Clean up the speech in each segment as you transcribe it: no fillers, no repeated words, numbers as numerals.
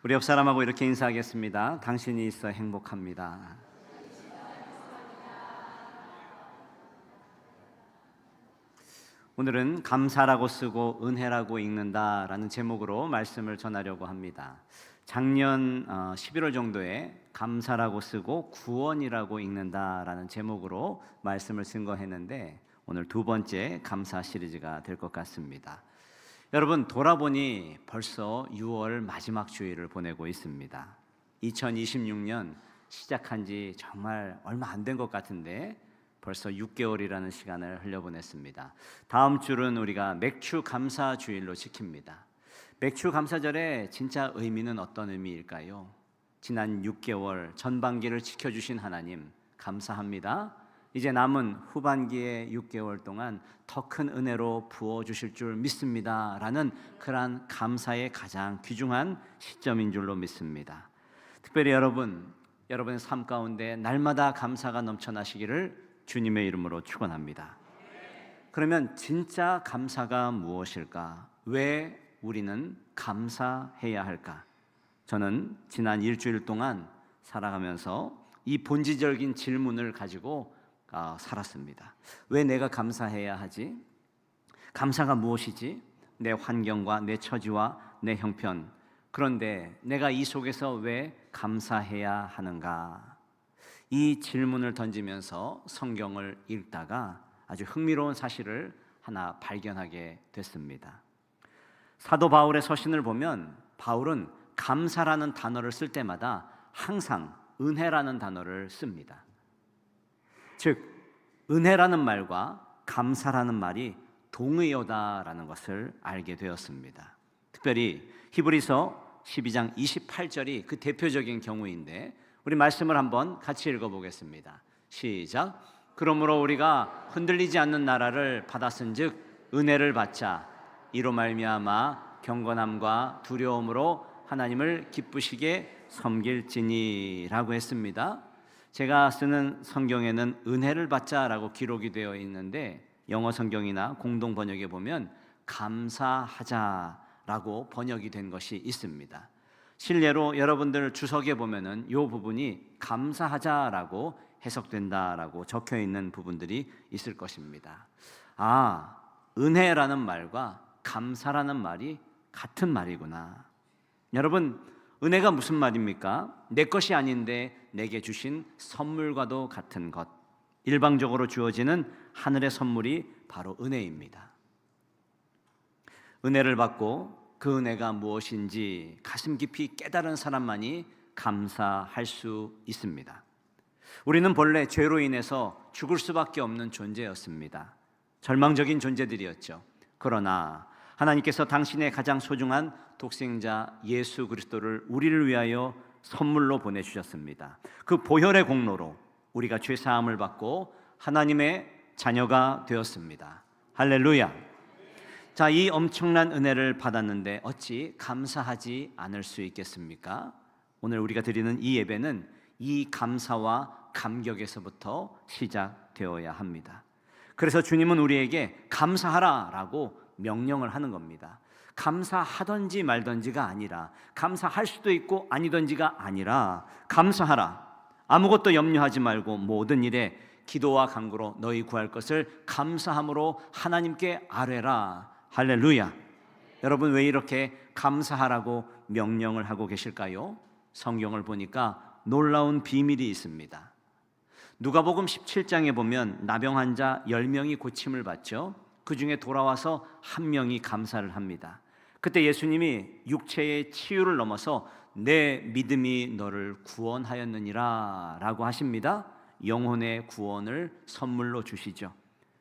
우리 옆 사람하고 이렇게 인사하겠습니다. 당신이 있어 행복합니다. 오늘은 감사라고 쓰고 은혜라고 읽는다라는 제목으로 말씀을 전하려고 합니다. 작년 11월 정도에 감사라고 쓰고 구원이라고 읽는다라는 제목으로 말씀을 증거했는데 오늘 두 번째 감사 시리즈가 될 것 같습니다. 여러분, 돌아보니 벌써 6월 마지막 주일을 보내고 있습니다. 2026년 시작한 지 정말 얼마 안 된 것 같은데 벌써 6개월이라는 시간을 흘려보냈습니다. 다음 주는 우리가 맥주 감사 주일로 지킵니다. 맥주 감사절의 진짜 의미는 어떤 의미일까요? 지난 6개월 전반기를 지켜주신 하나님 감사합니다. 이제 남은 후반기의 6개월 동안 더 큰 은혜로 부어주실 줄 믿습니다 라는 그러한 감사의 가장 귀중한 시점인 줄로 믿습니다. 특별히 여러분의 삶 가운데 날마다 감사가 넘쳐나시기를 주님의 이름으로 축원합니다. 그러면 진짜 감사가 무엇일까? 왜 우리는 감사해야 할까? 저는 지난 일주일 동안 살아가면서 이 본질적인 질문을 가지고 살았습니다. 왜 내가 감사해야 하지? 감사가 무엇이지? 내 환경과 내 처지와 내 형편. 그런데 내가 이 속에서 왜 감사해야 하는가? 이 질문을 던지면서 성경을 읽다가 아주 흥미로운 사실을 하나 발견하게 됐습니다. 사도 바울의 서신을 보면 바울은 감사라는 단어를 쓸 때마다 항상 은혜라는 단어를 씁니다. 즉, 은혜라는 말과 감사라는 말이 동의어다라는 것을 알게 되었습니다. 특별히 히브리서 12장 28절이 그 대표적인 경우인데 우리 말씀을 한번 같이 읽어보겠습니다. 시작. 그러므로 우리가 흔들리지 않는 나라를 받았은즉 은혜를 받자 이로 말미암아 경건함과 두려움으로 하나님을 기쁘시게 섬길지니라고 했습니다. 제가 쓰는 성경에는 은혜를 받자라고 기록이 되어 있는데 영어 성경이나 공동 번역에 보면 감사하자라고 번역이 된 것이 있습니다. 실례로 여러분들 주석에 보면은 이 부분이 감사하자라고 해석된다라고 적혀 있는 부분들이 있을 것입니다. 은혜라는 말과 감사라는 말이 같은 말이구나. 여러분, 은혜가 무슨 말입니까? 내 것이 아닌데 내게 주신 선물과도 같은 것. 일방적으로 주어지는 하늘의 선물이 바로 은혜입니다. 은혜를 받고 그 은혜가 무엇인지 가슴 깊이 깨달은 사람만이 감사할 수 있습니다. 우리는 본래 죄로 인해서 죽을 수밖에 없는 존재였습니다. 절망적인 존재들이었죠. 그러나 하나님께서 당신의 가장 소중한 독생자 예수 그리스도를 우리를 위하여 선물로 보내주셨습니다. 그 보혈의 공로로 우리가 죄사함을 받고 하나님의 자녀가 되었습니다. 할렐루야. 자, 이 엄청난 은혜를 받았는데 어찌 감사하지 않을 수 있겠습니까? 오늘 우리가 드리는 이 예배는 이 감사와 감격에서부터 시작되어야 합니다. 그래서 주님은 우리에게 감사하라라고 명령을 하는 겁니다. 감사하던지 말던지가 아니라, 감사할 수도 있고 아니던지가 아니라 감사하라. 아무것도 염려하지 말고 모든 일에 기도와 간구로 너희 구할 것을 감사함으로 하나님께 아뢰라. 할렐루야. 여러분, 왜 이렇게 감사하라고 명령을 하고 계실까요? 성경을 보니까 놀라운 비밀이 있습니다. 누가복음 17장에 보면 나병 환자 10명이 고침을 받죠. 그 중에 돌아와서 한 명이 감사를 합니다. 그때 예수님이 육체의 치유를 넘어서 내 믿음이 너를 구원하였느니라 라고 하십니다. 영혼의 구원을 선물로 주시죠.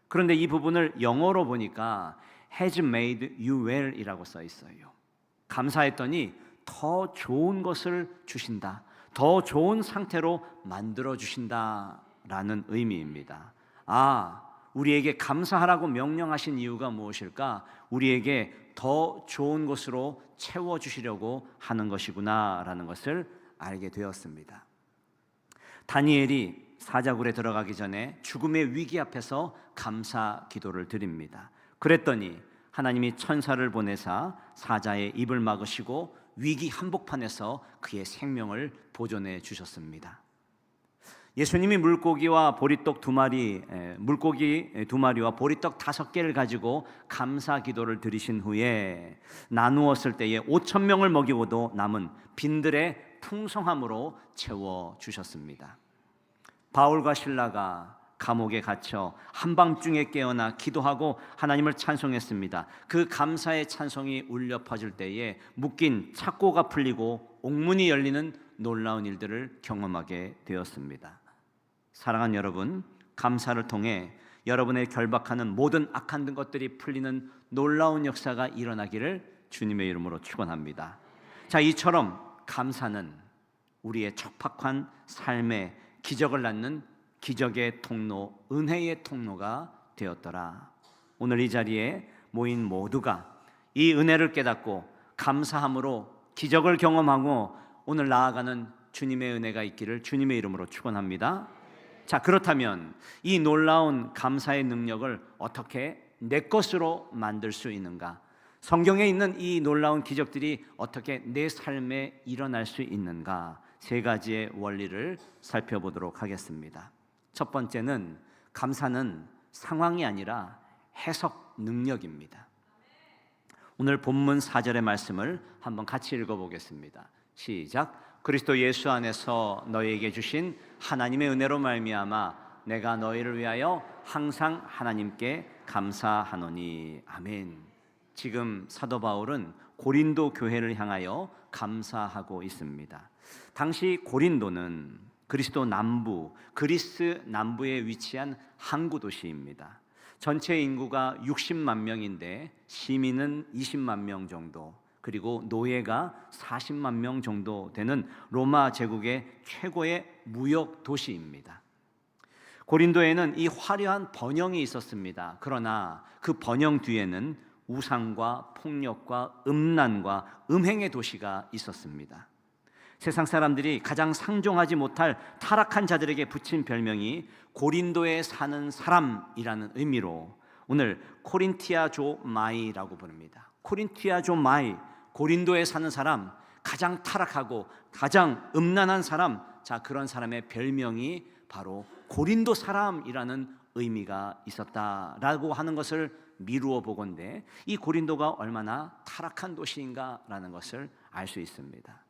그런데 이 부분을 영어로 보니까 has made you well 이라고 써 있어요. 감사했더니 더 좋은 것을 주신다, 더 좋은 상태로 만들어 주신다 라는 의미입니다. 우리에게 감사하라고 명령하신 이유가 무엇일까? 우리에게 더 좋은 것으로 채워주시려고 하는 것이구나 라는 것을 알게 되었습니다. 다니엘이 사자굴에 들어가기 전에 죽음의 위기 앞에서 감사 기도를 드립니다. 그랬더니 하나님이 천사를 보내사 사자의 입을 막으시고 위기 한복판에서 그의 생명을 보존해 주셨습니다. 예수님이 물고기와 보리떡 2마리, 물고기 2마리와 보리떡 5개를 가지고 감사 기도를 드리신 후에 나누었을 때에 5,000명을 먹이고도 남은 빈들의 풍성함으로 채워 주셨습니다. 바울과 실라가 감옥에 갇혀 한밤중에 깨어나 기도하고 하나님을 찬송했습니다. 그 감사의 찬송이 울려 퍼질 때에 묶인 착고가 풀리고 옥문이 열리는 놀라운 일들을 경험하게 되었습니다. 사랑하는 여러분, 감사를 통해 여러분의 결박하는 모든 악한 것들이 풀리는 놀라운 역사가 일어나기를 주님의 이름으로 축원합니다. 자, 이처럼 감사는 우리의 척박한 삶에 기적을 낳는 기적의 통로, 은혜의 통로가 되었더라. 오늘 이 자리에 모인 모두가 이 은혜를 깨닫고 감사함으로 기적을 경험하고 오늘 나아가는 주님의 은혜가 있기를 주님의 이름으로 축원합니다. 자, 그렇다면 이 놀라운 감사의 능력을 어떻게 내 것으로 만들 수 있는가? 성경에 있는 이 놀라운 기적들이 어떻게 내 삶에 일어날 수 있는가? 3가지의 원리를 살펴보도록 하겠습니다. 첫 번째는 감사는 상황이 아니라 해석 능력입니다. 오늘 본문 4절의 말씀을 한번 같이 읽어보겠습니다. 시작. 그리스도 예수 안에서 너희에게 주신 하나님의 은혜로 말미암아 내가 너희를 위하여 항상 하나님께 감사하노니. 아멘. 지금 사도 바울은 고린도 교회를 향하여 감사하고 있습니다. 당시 고린도는 그리스 남부에 위치한 항구 도시입니다. 전체 인구가 60만 명인데 시민은 20만 명 정도, 그리고 노예가 40만 명 정도 되는 로마 제국의 최고의 무역 도시입니다. 고린도에는 이 화려한 번영이 있었습니다. 그러나 그 번영 뒤에는 우상과 폭력과 음란과 음행의 도시가 있었습니다. 세상 사람들이 가장 상종하지 못할 타락한 자들에게 붙인 별명이 고린도에 사는 사람이라는 의미로 오늘 코린티아조마이라고 부릅니다. 코린티아조마이, 고린도에 사는 사람, 가장 타락하고 가장 음란한 사람, 자, 그런 사람의 별명이 바로 고린도 사람이라는 의미가 있었다라고 하는 것을 미루어 보건대 이 고린도가 얼마나 타락한 도시인가라는 것을 알 수 있습니다.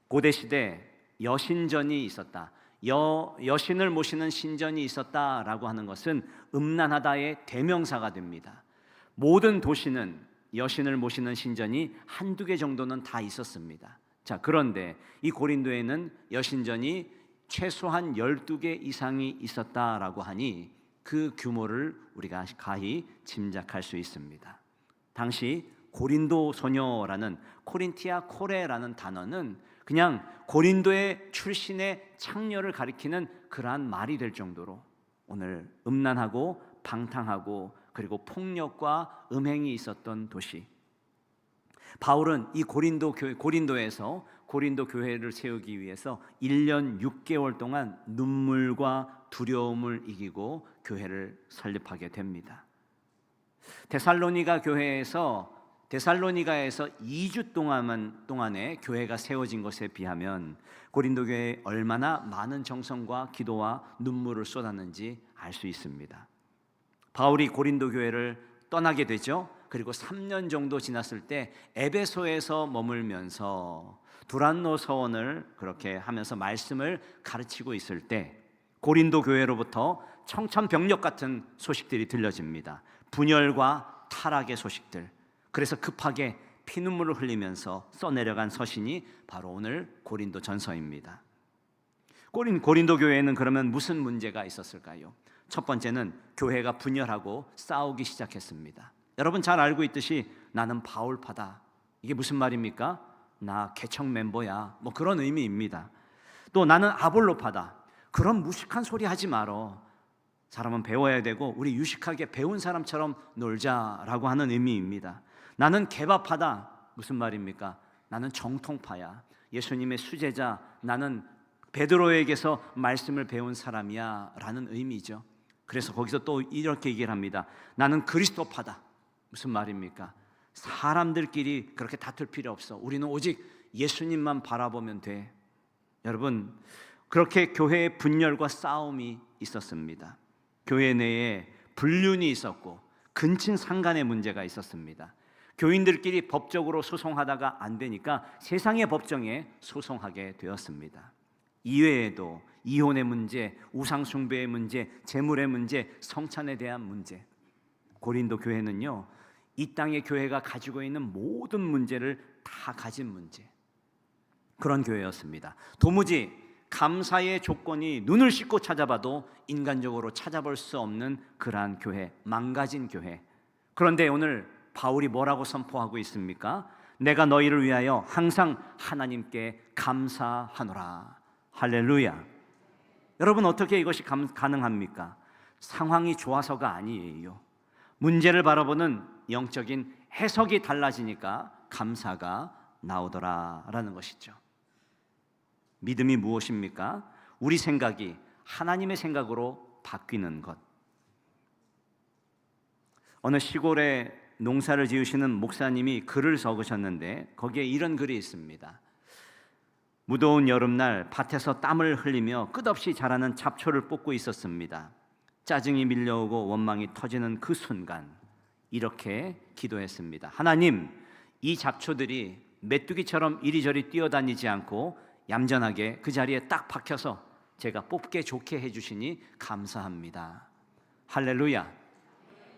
고대 시대 여신전이 있었다, 여신을 모시는 신전이 있었다라고 하는 것은 음란하다의 대명사가 됩니다. 모든 도시는 여신을 모시는 신전이 1-2개 정도는 다 있었습니다. 자, 그런데 이 고린도에는 여신전이 최소한 12개 이상이 있었다라고 하니 그 규모를 우리가 가히 짐작할 수 있습니다. 당시 고린도 소녀라는 코린티아 코레라는 단어는 그냥 고린도의 출신의 창녀를 가리키는 그러한 말이 될 정도로 오늘 음란하고 방탕하고 그리고 폭력과 음행이 있었던 도시. 바울은 이 고린도에서 고린도 교회를 세우기 위해서 1년 6개월 동안 눈물과 두려움을 이기고 교회를 설립하게 됩니다. 데살로니가에서 2주 동안에 교회가 세워진 것에 비하면 고린도 교회에 얼마나 많은 정성과 기도와 눈물을 쏟았는지 알 수 있습니다. 바울이 고린도 교회를 떠나게 되죠. 그리고 3년 정도 지났을 때 에베소에서 머물면서 두란노 서원을 그렇게 하면서 말씀을 가르치고 있을 때 고린도 교회로부터 청천벽력 같은 소식들이 들려집니다. 분열과 타락의 소식들. 그래서 급하게 피눈물을 흘리면서 써내려간 서신이 바로 오늘 고린도 전서입니다. 고린도 교회에는 그러면 무슨 문제가 있었을까요? 첫 번째는 교회가 분열하고 싸우기 시작했습니다. 여러분 잘 알고 있듯이 나는 바울파다. 이게 무슨 말입니까? 나 개척 멤버야. 뭐 그런 의미입니다. 또 나는 아볼로파다. 그런 무식한 소리 하지 말어. 사람은 배워야 되고 우리 유식하게 배운 사람처럼 놀자라고 하는 의미입니다. 나는 개바파다. 무슨 말입니까? 나는 정통파야. 예수님의 수제자, 나는 베드로에게서 말씀을 배운 사람이야 라는 의미죠. 그래서 거기서 또 이렇게 얘기를 합니다. 나는 그리스도파다. 무슨 말입니까? 사람들끼리 그렇게 다툴 필요 없어. 우리는 오직 예수님만 바라보면 돼. 여러분, 그렇게 교회의 분열과 싸움이 있었습니다. 교회 내에 불륜이 있었고 근친 상간의 문제가 있었습니다. 교인들끼리 법적으로 소송하다가 안 되니까 세상의 법정에 소송하게 되었습니다. 이외에도 이혼의 문제, 우상 숭배의 문제, 재물의 문제, 성찬에 대한 문제. 고린도 교회는요, 이 땅의 교회가 가지고 있는 모든 문제를 다 가진 문제, 그런 교회였습니다. 도무지 감사의 조건이 눈을 씻고 찾아봐도 인간적으로 찾아볼 수 없는 그러한 교회, 망가진 교회. 그런데 오늘 바울이 뭐라고 선포하고 있습니까? 내가 너희를 위하여 항상 하나님께 감사하노라. 할렐루야. 여러분, 어떻게 이것이 가능합니까? 상황이 좋아서가 아니에요. 문제를 바라보는 영적인 해석이 달라지니까 감사가 나오더라라는 것이죠. 믿음이 무엇입니까? 우리 생각이 하나님의 생각으로 바뀌는 것. 어느 시골에 농사를 지으시는 목사님이 글을 적으셨는데 거기에 이런 글이 있습니다. 무더운 여름날 밭에서 땀을 흘리며 끝없이 자라는 잡초를 뽑고 있었습니다. 짜증이 밀려오고 원망이 터지는 그 순간 이렇게 기도했습니다. 하나님, 이 잡초들이 메뚜기처럼 이리저리 뛰어다니지 않고 얌전하게 그 자리에 딱 박혀서 제가 뽑게 좋게 해주시니 감사합니다. 할렐루야.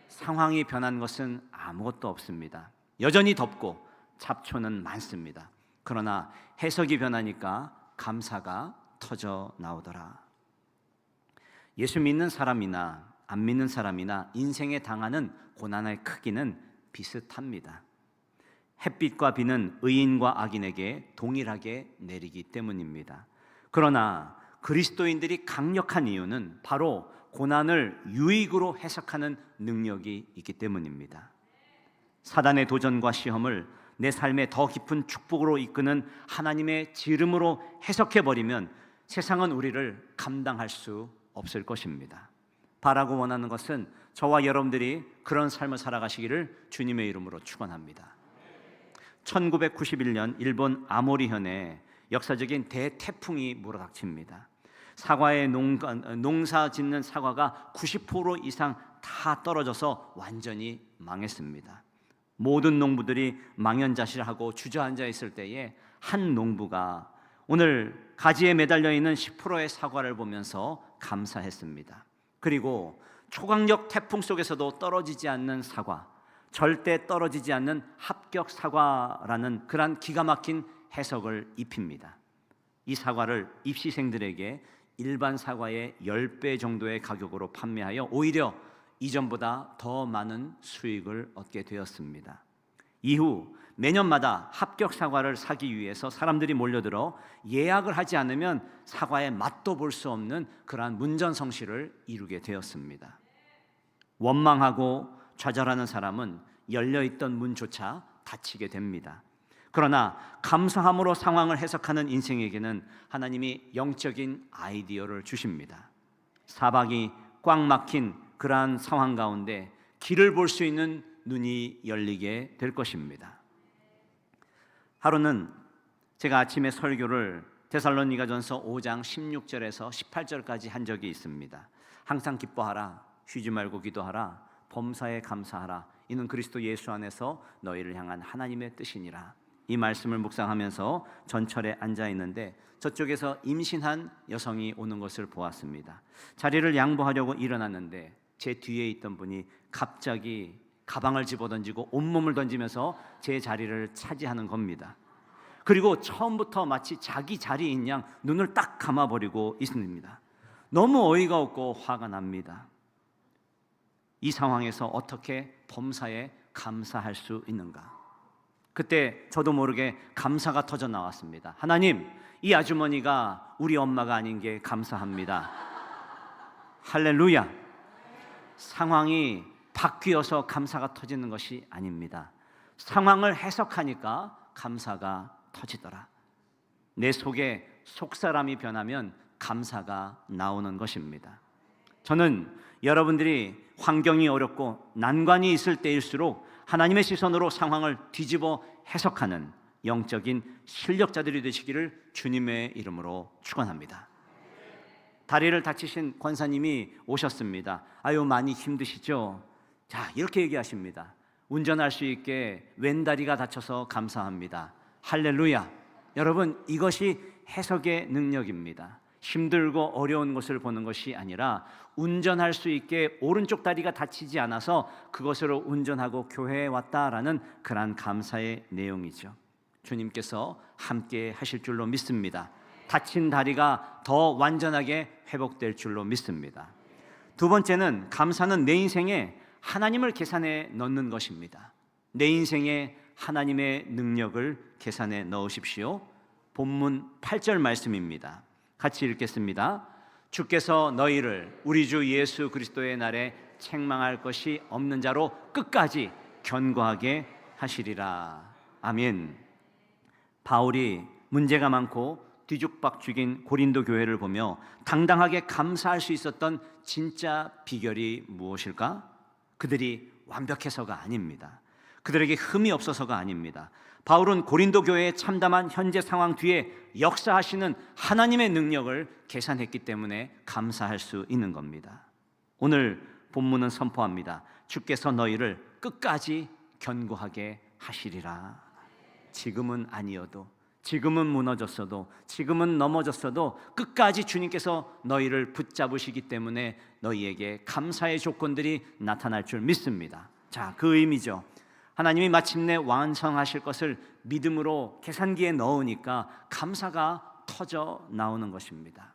상황이 변한 것은 아무것도 없습니다. 여전히 덥고 잡초는 많습니다. 그러나 해석이 변하니까 감사가 터져 나오더라. 예수 믿는 사람이나 안 믿는 사람이나 인생에 당하는 고난의 크기는 비슷합니다. 햇빛과 비는 의인과 악인에게 동일하게 내리기 때문입니다. 그러나 그리스도인들이 강력한 이유는 바로 고난을 유익으로 해석하는 능력이 있기 때문입니다. 사단의 도전과 시험을 내 삶에 더 깊은 축복으로 이끄는 하나님의 지름으로 해석해버리면 세상은 우리를 감당할 수 없을 것입니다. 바라고 원하는 것은 저와 여러분들이 그런 삶을 살아가시기를 주님의 이름으로 축원합니다. 1991년 일본 아모리현에 역사적인 대태풍이 몰아닥칩니다. 사과의 농사 짓는 사과가 90% 이상 다 떨어져서 완전히 망했습니다. 모든 농부들이 망연자실하고 주저앉아 있을 때에 한 농부가 오늘 가지에 매달려 있는 10%의 사과를 보면서 감사했습니다. 그리고 초강력 태풍 속에서도 떨어지지 않는 사과, 절대 떨어지지 않는 합격 사과라는 그런 기가 막힌 해석을 입힙니다. 이 사과를 입시생들에게 일반 사과의 10배 정도의 가격으로 판매하여 오히려 이전보다 더 많은 수익을 얻게 되었습니다. 이후 매년마다 합격 사과를 사기 위해서 사람들이 몰려들어 예약을 하지 않으면 사과의 맛도 볼 수 없는 그러한 문전성시를 이루게 되었습니다. 원망하고 좌절하는 사람은 열려있던 문조차 닫히게 됩니다. 그러나 감사함으로 상황을 해석하는 인생에게는 하나님이 영적인 아이디어를 주십니다. 사박이 꽉 막힌 그러한 상황 가운데 길을 볼 수 있는 눈이 열리게 될 것입니다. 하루는 제가 아침에 설교를 데살로니가전서 5장 16절에서 18절까지 한 적이 있습니다. 항상 기뻐하라, 쉬지 말고 기도하라, 범사에 감사하라, 이는 그리스도 예수 안에서 너희를 향한 하나님의 뜻이니라. 이 말씀을 묵상하면서 전철에 앉아 있는데 저쪽에서 임신한 여성이 오는 것을 보았습니다. 자리를 양보하려고 일어났는데 제 뒤에 있던 분이 갑자기 가방을 집어던지고 온몸을 던지면서 제 자리를 차지하는 겁니다. 그리고 처음부터 마치 자기 자리인 양 눈을 딱 감아버리고 있습니다. 너무 어이가 없고 화가 납니다. 이 상황에서 어떻게 범사에 감사할 수 있는가? 그때 저도 모르게 감사가 터져 나왔습니다. 하나님, 이 아주머니가 우리 엄마가 아닌 게 감사합니다. 할렐루야. 상황이 바뀌어서 감사가 터지는 것이 아닙니다. 상황을 해석하니까 감사가 터지더라. 내 속에 속사람이 변하면 감사가 나오는 것입니다. 저는 여러분들이 환경이 어렵고 난관이 있을 때일수록 하나님의 시선으로 상황을 뒤집어 해석하는 영적인 실력자들이 되시기를 주님의 이름으로 축원합니다. 다리를 다치신 권사님이 오셨습니다. 아유, 많이 힘드시죠? 자, 이렇게 얘기하십니다. 운전할 수 있게 왼다리가 다쳐서 감사합니다. 할렐루야. 여러분, 이것이 해석의 능력입니다. 힘들고 어려운 것을 보는 것이 아니라 운전할 수 있게 오른쪽 다리가 다치지 않아서 그것으로 운전하고 교회에 왔다라는 그러한 감사의 내용이죠. 주님께서 함께 하실 줄로 믿습니다. 다친 다리가 더 완전하게 회복될 줄로 믿습니다. 두 번째는, 감사는 내 인생에 하나님을 계산해 넣는 것입니다. 내 인생에 하나님의 능력을 계산해 넣으십시오. 본문 8절 말씀입니다. 같이 읽겠습니다. 주께서 너희를 우리 주 예수 그리스도의 날에 책망할 것이 없는 자로 끝까지 견고하게 하시리라. 아멘. 바울이 문제가 많고 뒤죽박죽인 고린도 교회를 보며 당당하게 감사할 수 있었던 진짜 비결이 무엇일까? 그들이 완벽해서가 아닙니다. 그들에게 흠이 없어서가 아닙니다. 바울은 고린도 교회의 참담한 현재 상황 뒤에 역사하시는 하나님의 능력을 계산했기 때문에 감사할 수 있는 겁니다. 오늘 본문은 선포합니다. 주께서 너희를 끝까지 견고하게 하시리라. 지금은 아니어도, 지금은 무너졌어도, 지금은 넘어졌어도 끝까지 주님께서 너희를 붙잡으시기 때문에 너희에게 감사의 조건들이 나타날 줄 믿습니다. 자, 그 의미죠. 하나님이 마침내 완성하실 것을 믿음으로 계산기에 넣으니까 감사가 터져 나오는 것입니다.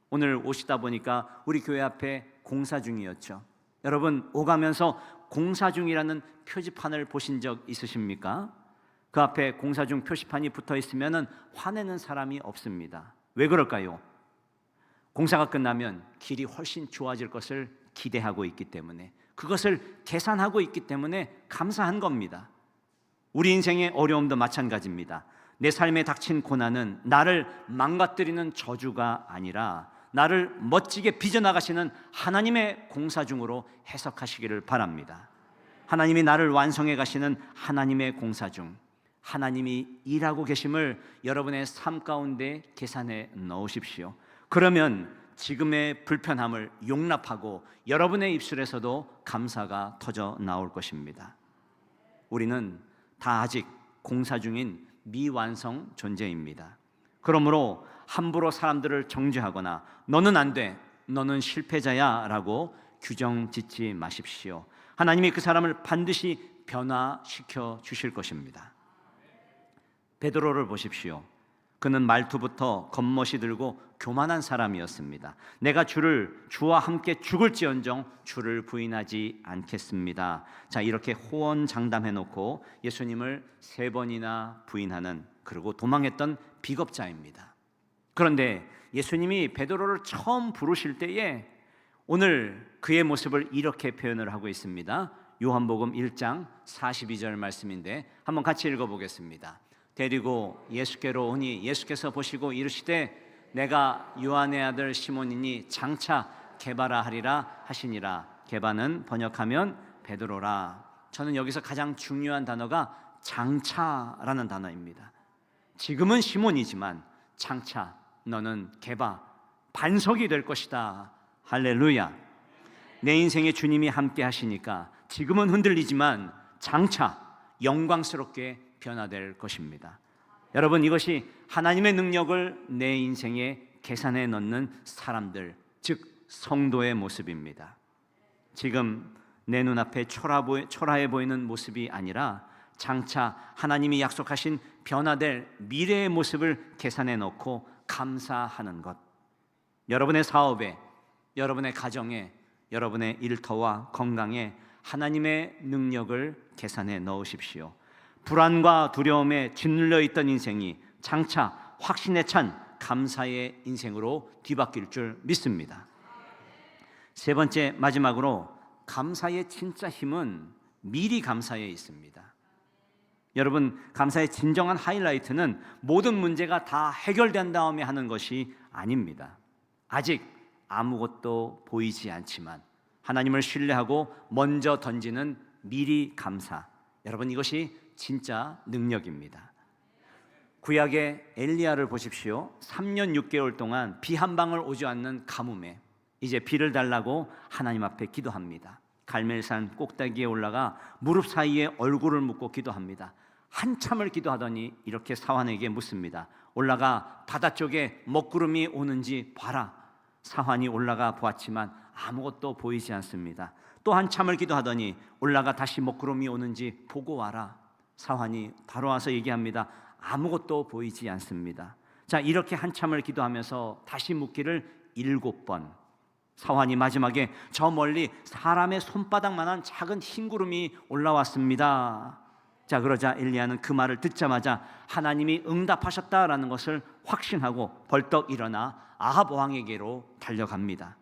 오늘 오시다 보니까 우리 교회 앞에 공사 중이었죠. 여러분, 오가면서 공사 중이라는 표지판을 보신 적 있으십니까? 그 앞에 공사 중 표시판이 붙어 있으면 화내는 사람이 없습니다. 왜 그럴까요? 공사가 끝나면 길이 훨씬 좋아질 것을 기대하고 있기 때문에, 그것을 계산하고 있기 때문에 감사한 겁니다. 우리 인생의 어려움도 마찬가지입니다. 내 삶에 닥친 고난은 나를 망가뜨리는 저주가 아니라 나를 멋지게 빚어나가시는 하나님의 공사 중으로 해석하시기를 바랍니다. 하나님이 나를 완성해 가시는 하나님의 공사 중, 하나님이 일하고 계심을 여러분의 삶 가운데 계산해 넣으십시오. 그러면 지금의 불편함을 용납하고 여러분의 입술에서도 감사가 터져 나올 것입니다. 우리는 다 아직 공사 중인 미완성 존재입니다. 그러므로 함부로 사람들을 정죄하거나 너는 안 돼, 너는 실패자야 라고 규정 짓지 마십시오. 하나님이 그 사람을 반드시 변화시켜 주실 것입니다. 베드로를 보십시오. 그는 말투부터 겉멋이 들고 교만한 사람이었습니다. 내가 주와 함께 죽을지언정 주를 부인하지 않겠습니다. 자, 이렇게 호언장담해놓고 예수님을 3번이나 부인하는, 그리고 도망했던 비겁자입니다. 그런데 예수님이 베드로를 처음 부르실 때에 오늘 그의 모습을 이렇게 표현을 하고 있습니다. 요한복음 1장 42절 말씀인데 한번 같이 읽어보겠습니다. 데리고 예수께로 오니 예수께서 보시고 이르시되 내가 요한의 아들 시몬이니 장차 게바라 하리라 하시니라. 게바는 번역하면 베드로라. 저는 여기서 가장 중요한 단어가 장차라는 단어입니다. 지금은 시몬이지만 장차 너는 게바, 반석이 될 것이다. 할렐루야. 내 인생에 주님이 함께 하시니까 지금은 흔들리지만 장차 영광스럽게 변화될 것입니다. 여러분, 이것이 하나님의 능력을 내 인생에 계산해 넣는 사람들, 즉 성도의 모습입니다. 지금 내 눈앞에 초라해 보이는 모습이 아니라 장차 하나님이 약속하신 변화될 미래의 모습을 계산해 놓고 감사하는 것. 여러분의 사업에, 여러분의 가정에, 여러분의 일터와 건강에 하나님의 능력을 계산해 넣으십시오. 불안과 두려움에 짓눌려 있던 인생이 장차 확신에 찬 감사의 인생으로 뒤바뀔 줄 믿습니다. 세 번째, 마지막으로 감사의 진짜 힘은 미리 감사에 있습니다. 여러분, 감사의 진정한 하이라이트는 모든 문제가 다 해결된 다음에 하는 것이 아닙니다. 아직 아무것도 보이지 않지만 하나님을 신뢰하고 먼저 던지는 미리 감사, 여러분, 이것이 진짜 능력입니다. 구약의 엘리야를 보십시오. 3년 6개월 동안 비 한 방울 오지 않는 가뭄에 이제 비를 달라고 하나님 앞에 기도합니다. 갈멜산 꼭대기에 올라가 무릎 사이에 얼굴을 묻고 기도합니다. 한참을 기도하더니 이렇게 사환에게 묻습니다. 올라가 바다 쪽에 먹구름이 오는지 봐라. 사환이 올라가 보았지만 아무것도 보이지 않습니다. 또 한참을 기도하더니 올라가 다시 먹구름이 오는지 보고 와라. 사환이 바로 와서 얘기합니다. 아무것도 보이지 않습니다. 자, 이렇게 한참을 기도하면서 다시 묻기를 7번. 사환이 마지막에 저 멀리 사람의 손바닥만한 작은 흰 구름이 올라왔습니다. 자, 그러자 엘리야는 그 말을 듣자마자 하나님이 응답하셨다라는 것을 확신하고 벌떡 일어나 아합 왕에게로 달려갑니다.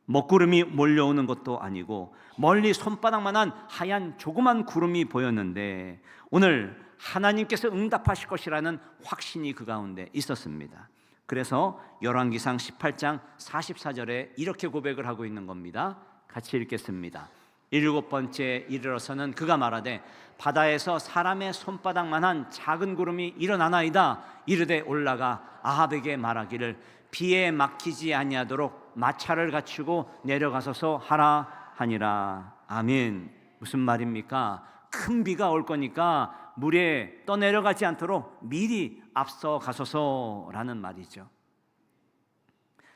먹구름이 몰려오는 것도 아니고 멀리 손바닥만한 하얀 조그만 구름이 보였는데 오늘 하나님께서 응답하실 것이라는 확신이 그 가운데 있었습니다. 그래서 열왕기상 18장 44절에 이렇게 고백을 하고 있는 겁니다. 같이 읽겠습니다. 7번째 이르러서는 그가 말하되 바다에서 사람의 손바닥만한 작은 구름이 일어나나이다. 이르되 올라가 아합에게 말하기를 비에 막히지 아니하도록 마차를 갖추고 내려가소서 하라 하니라. 아멘. 무슨 말입니까? 큰 비가 올 거니까 물에 떠내려가지 않도록 미리 앞서 가소서라는 말이죠.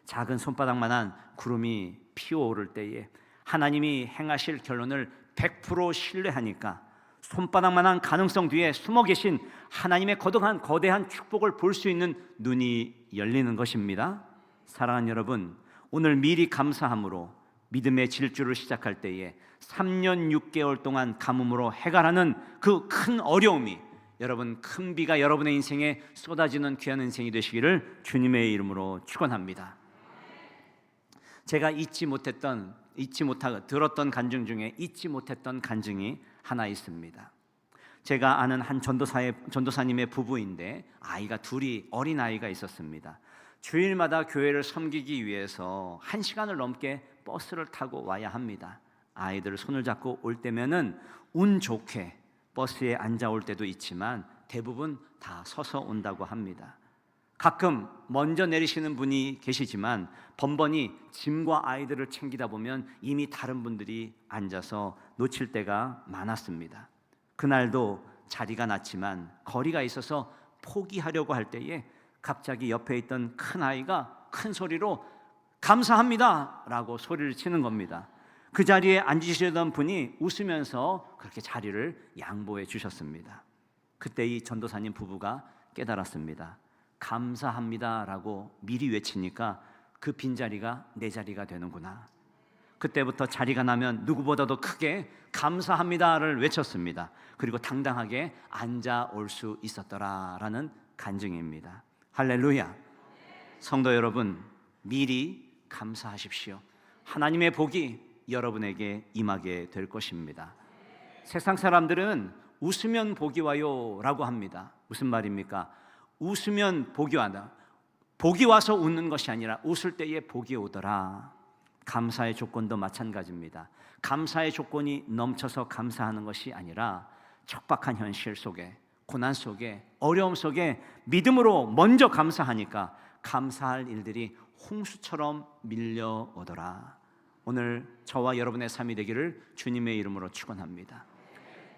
작은 손바닥만한 구름이 피어오를 때에 하나님이 행하실 결론을 100% 신뢰하니까 손바닥만한 가능성 뒤에 숨어 계신 하나님의 거대한 축복을 볼 수 있는 눈이 열리는 것입니다. 사랑하는 여러분, 오늘 미리 감사함으로 믿음의 질주를 시작할 때에 3년 6개월 동안 가뭄으로 해결하는 그 큰 어려움이 여러분, 큰 비가 여러분의 인생에 쏟아지는 귀한 인생이 되시기를 주님의 이름으로 축원합니다. 제가 들었던 간증 중에 잊지 못했던 간증이 하나 있습니다. 제가 아는 한 전도사님의 부부인데 아이가 둘이 어린 아이가 있었습니다. 주일마다 교회를 섬기기 위해서 1시간을 넘게 버스를 타고 와야 합니다. 아이들 손을 잡고 올 때면은 운 좋게 버스에 앉아 올 때도 있지만 대부분 다 서서 온다고 합니다. 가끔 먼저 내리시는 분이 계시지만 번번이 짐과 아이들을 챙기다 보면 이미 다른 분들이 앉아서 놓칠 때가 많았습니다. 그날도 자리가 났지만 거리가 있어서 포기하려고 할 때에 갑자기 옆에 있던 큰 아이가 큰 소리로 감사합니다 라고 소리를 치는 겁니다. 그 자리에 앉으시던 분이 웃으면서 그렇게 자리를 양보해 주셨습니다. 그때 이 전도사님 부부가 깨달았습니다. 감사합니다 라고 미리 외치니까 그 빈자리가 내 자리가 되는구나. 그때부터 자리가 나면 누구보다도 크게 감사합니다를 외쳤습니다. 그리고 당당하게 앉아 올 수 있었더라라는 간증입니다. 할렐루야. 성도 여러분, 미리 감사하십시오. 하나님의 복이 여러분에게 임하게 될 것입니다. 세상 사람들은 웃으면 복이 와요 라고 합니다. 무슨 말입니까? 웃으면 복이 와다. 복이 와서 웃는 것이 아니라 웃을 때에 복이 오더라. 감사의 조건도 마찬가지입니다. 감사의 조건이 넘쳐서 감사하는 것이 아니라 척박한 현실 속에, 고난 속에, 어려움 속에 믿음으로 먼저 감사하니까 감사할 일들이 홍수처럼 밀려오더라. 오늘 저와 여러분의 삶이 되기를 주님의 이름으로 축원합니다.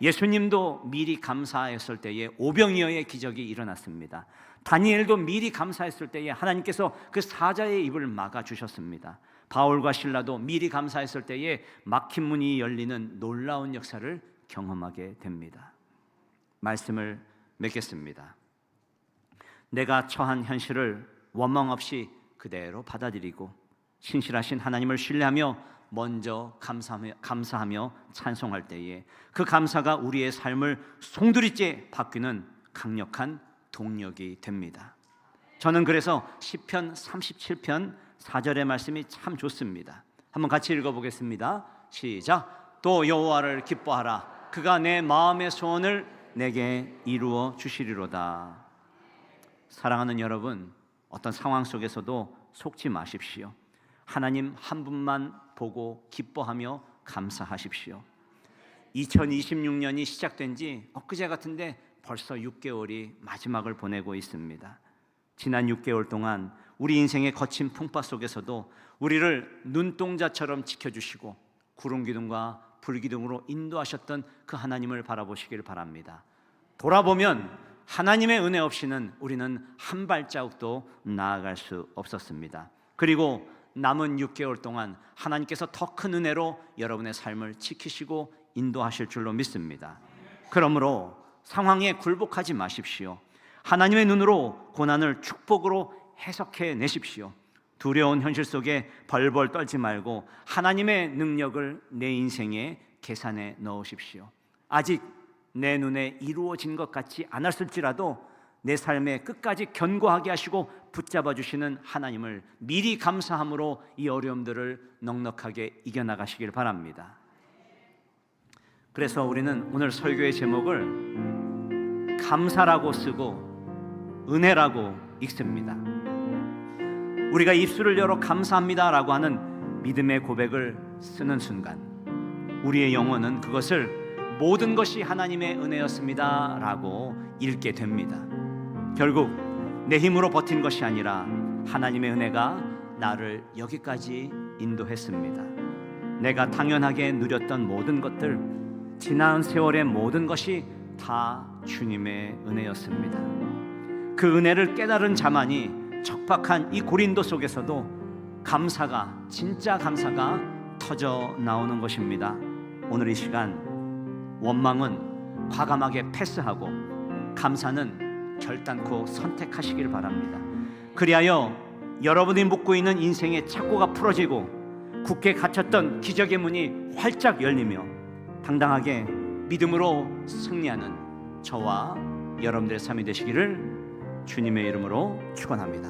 예수님도 미리 감사했을 때에 오병이어의 기적이 일어났습니다. 다니엘도 미리 감사했을 때에 하나님께서 그 사자의 입을 막아주셨습니다. 바울과 실라도 미리 감사했을 때에 막힌 문이 열리는 놀라운 역사를 경험하게 됩니다. 말씀을 맺겠습니다. 내가 처한 현실을 원망 없이 그대로 받아들이고 신실하신 하나님을 신뢰하며 먼저 감사하며 찬송할 때에 그 감사가 우리의 삶을 송두리째 바뀌는 강력한 동력이 됩니다. 저는 그래서 시편 37편 4절의 말씀이 참 좋습니다. 한번 같이 읽어보겠습니다. 시작. 또 여호와를 기뻐하라. 그가 내 마음의 소원을 내게 이루어 주시리로다. 사랑하는 여러분, 어떤 상황 속에서도 속지 마십시오. 하나님 한 분만 보고 기뻐하며 감사하십시오. 2026년이 시작된 지 엊그제 같은데 벌써 6개월이 마지막을 보내고 있습니다. 지난 6개월 동안 우리 인생의 거친 풍파 속에서도 우리를 눈동자처럼 지켜주시고 구름기둥과 불기둥으로 인도하셨던 그 하나님을 바라보시길 바랍니다. 돌아보면 하나님의 은혜 없이는 우리는 한 발자국도 나아갈 수 없었습니다. 그리고 남은 6개월 동안 하나님께서 더 큰 은혜로 여러분의 삶을 지키시고 인도하실 줄로 믿습니다. 그러므로 상황에 굴복하지 마십시오. 하나님의 눈으로 고난을 축복으로 해석해 내십시오. 두려운 현실 속에 벌벌 떨지 말고 하나님의 능력을 내 인생에 계산해 넣으십시오. 아직 내 눈에 이루어진 것 같지 않았을지라도 내 삶에 끝까지 견고하게 하시고 붙잡아 주시는 하나님을 미리 감사함으로 이 어려움들을 넉넉하게 이겨나가시길 바랍니다. 그래서 우리는 오늘 설교의 제목을 감사라고 쓰고 은혜라고 읽습니다. 우리가 입술을 열어 감사합니다라고 하는 믿음의 고백을 쓰는 순간 우리의 영혼은 그것을 모든 것이 하나님의 은혜였습니다 라고 읽게 됩니다. 결국 내 힘으로 버틴 것이 아니라 하나님의 은혜가 나를 여기까지 인도했습니다. 내가 당연하게 누렸던 모든 것들, 지난 세월의 모든 것이 다 주님의 은혜였습니다. 그 은혜를 깨달은 자만이 척박한 이 고린도 속에서도 감사가, 진짜 감사가 터져 나오는 것입니다. 오늘 이 시간 원망은 과감하게 패스하고 감사는 결단코 선택하시길 바랍니다. 그리하여 여러분이 묵고 있는 인생의 착고가 풀어지고 굳게 갇혔던 기적의 문이 활짝 열리며 당당하게 믿음으로 승리하는 저와 여러분들의 삶이 되시기를 주님의 이름으로 축원합니다.